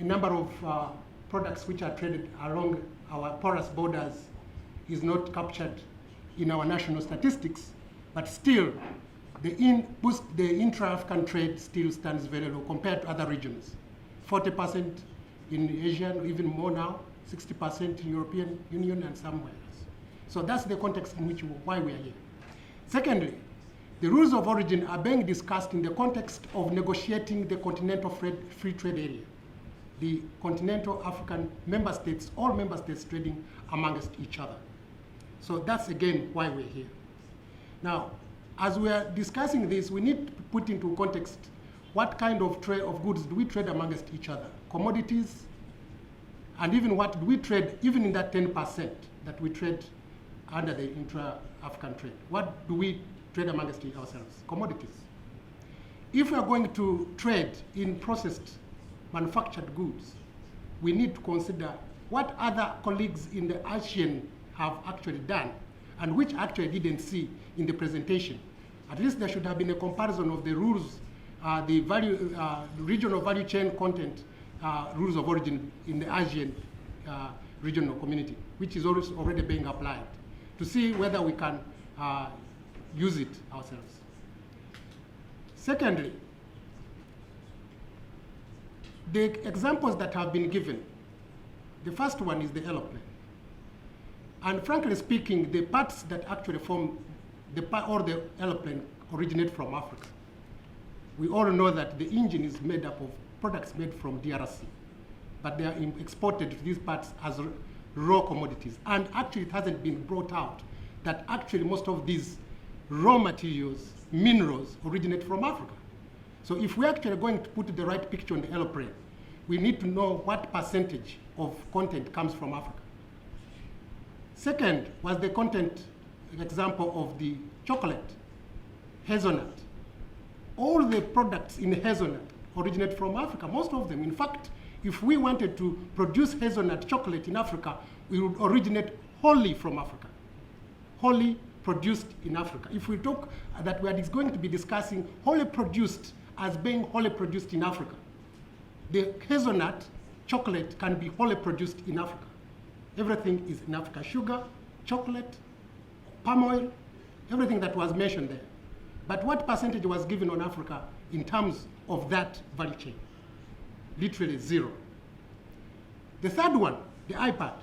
a number of products which are traded along our porous borders is not captured in our national statistics, but still the intra-African trade still stands very low compared to other regions. 40% in Asia, even more now, 60% in European Union and somewhere else. So that's the context in which why we are here. Secondly, the rules of origin are being discussed in the context of negotiating the continental free trade area, the continental African member states, all member states trading amongst each other. So that's again why we're here. Now, as we are discussing this, we need to put into context what kind of trade of goods do we trade amongst each other, commodities, and even what do we trade, even in that 10% that we trade under the intra-African trade. What do we trade amongst ourselves? Commodities. If we are going to trade in processed manufactured goods, we need to consider what other colleagues in the ASEAN have actually done and which actually didn't see in the presentation. At least there should have been a comparison of the rules, the regional value chain content rules of origin in the ASEAN regional community, which is already being applied, to see whether we can use it ourselves. Secondly, the examples that have been given, the first one is the aeroplane. And frankly speaking, the parts that actually form the aeroplane originate from Africa. We all know that the engine is made up of products made from DRC, but they are exported to these parts as raw commodities. And actually it hasn't been brought out that actually most of these raw materials, minerals, originate from Africa. So if we're actually going to put the right picture on the aeroplane, we need to know what percentage of content comes from Africa. Second was the content example of the chocolate, hazelnut. All the products in hazelnut originate from Africa, most of them. In fact, if we wanted to produce hazelnut chocolate in Africa, we would originate wholly from Africa, wholly produced in Africa. If we talk that we are going to be discussing wholly produced as being wholly produced in Africa, the hazelnut chocolate can be wholly produced in Africa. Everything is in Africa. Sugar, chocolate, palm oil, everything that was mentioned there. But what percentage was given on Africa in terms of that value chain? Literally zero. The third one, the iPad.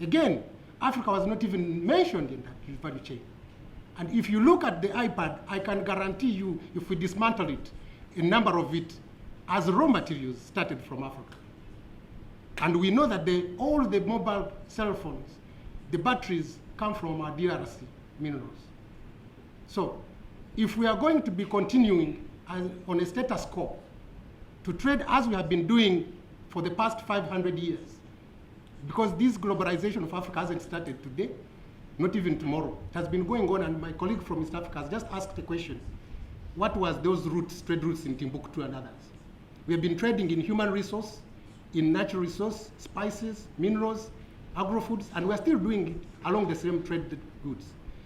Again, Africa was not even mentioned in that value chain. And if you look at the iPad, I can guarantee you, if we dismantle it, a number of it as raw materials started from Africa. And we know that all the mobile cell phones, the batteries come from our DRC minerals. So if we are going to be continuing on a status quo to trade as we have been doing for the past 500 years, because this globalization of Africa hasn't started today, not even tomorrow. It has been going on, and my colleague from East Africa has just asked a question. What was those trade routes in Timbuktu and others? We have been trading in human resource, in natural resource, spices, minerals, agro-foods, and we're still doing it along the same trade goods.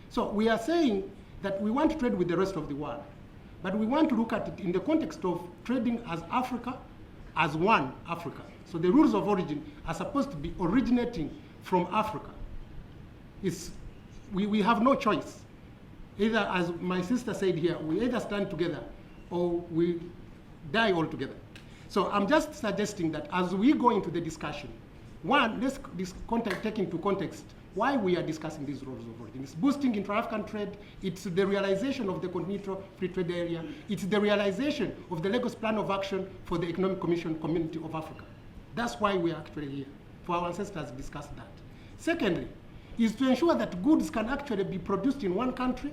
So we are saying that we want to trade with the rest of the world, but we want to look at it in the context of trading as Africa, as one Africa. So the rules of origin are supposed to be originating from Africa. We have no choice. Either, as my sister said here, we either stand together or we die altogether. So I'm just suggesting that as we go into the discussion, one, let's take into context why we are discussing these rules of origin. It's boosting intra-African trade, it's the realization of the continental free trade area, it's the realization of the Lagos Plan of Action for the Economic Community of Africa. That's why we are actually here, for our ancestors to discuss that. Secondly, is to ensure that goods can actually be produced in one country,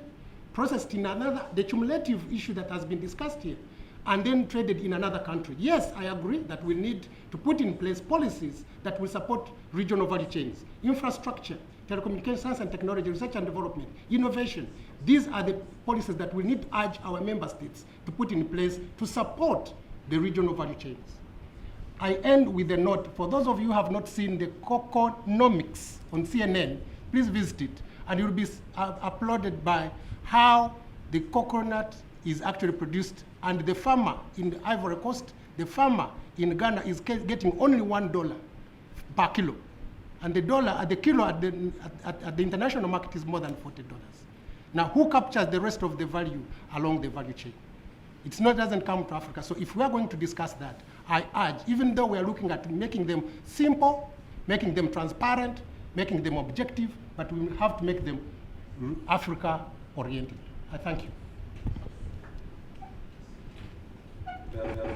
processed in another, the cumulative issue that has been discussed here, and then traded in another country. Yes, I agree that we need to put in place policies that will support regional value chains, infrastructure, telecommunications and technology, research and development, innovation. These are the policies that we need to urge our member states to put in place to support the regional value chains. I end with a note. For those of you who have not seen the Coconomics on CNN, please visit it, and it will be uploaded by how the coconut is actually produced, and the farmer in the Ivory Coast The farmer in Ghana is getting only $1 per kilo. And the kilo at the international market is more than $40. Now, who captures the rest of the value along the value chain? Doesn't come to Africa. So if we are going to discuss that, I urge, even though we are looking at making them simple, making them transparent, making them objective, but we have to make them Africa-oriented. I thank you.